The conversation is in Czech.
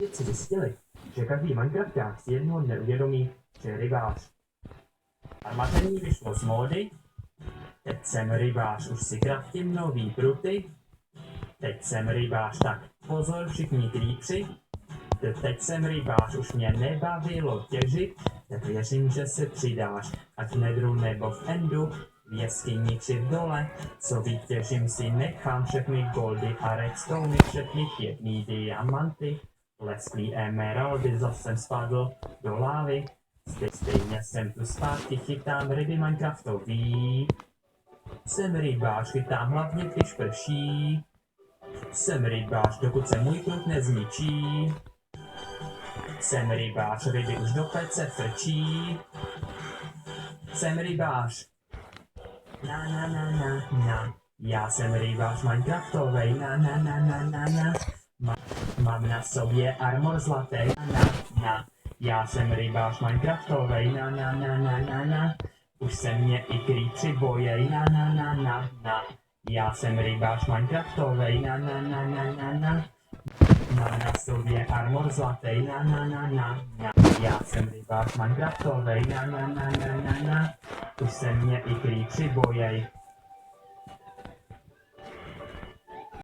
Vědci zjistili, že každý Minecrafták si jednoho dne uvědomí, že je rybář. Armatení vyšlo z módy, teď jsem rybář, už si kraftím nový pruty. Teď jsem rybář, tak pozor všichni creepři. Teď jsem rybář, už mě nebavilo těžit, tak věřím, že se přidáš, ať v nedru nebo v endu, v jeskyni či v dole, co vytěžím si nechám všechny goldy a redstony, všechny pěkný diamanty, lesklý emeraldy, zas jsem spadl do lávy, stejně jsem tu zpátky, chytám ryby Minecraftový. Jsem rybář, chytám hlavně když prší. Jsem rybář, dokud se můj prut nezničí. Jsem rybář, ryby už do pece frčí. Jsem rybář. Na na na na na. Já jsem rybář Minecraftovej. Na na na na na na. Mám na sobě armor zlatý. Na na na. Já jsem rybář Minecraftovej. Na na na na na na. Už se mě i creepři bojej. Na na na na na. Já jsem rybář Minecraftovej. Na na na na na na. Mám na sobě armor zlatý, na na na na na. Já jsem rybář Minecraftovej, na na na na na na. Už se mě i creepři bojej.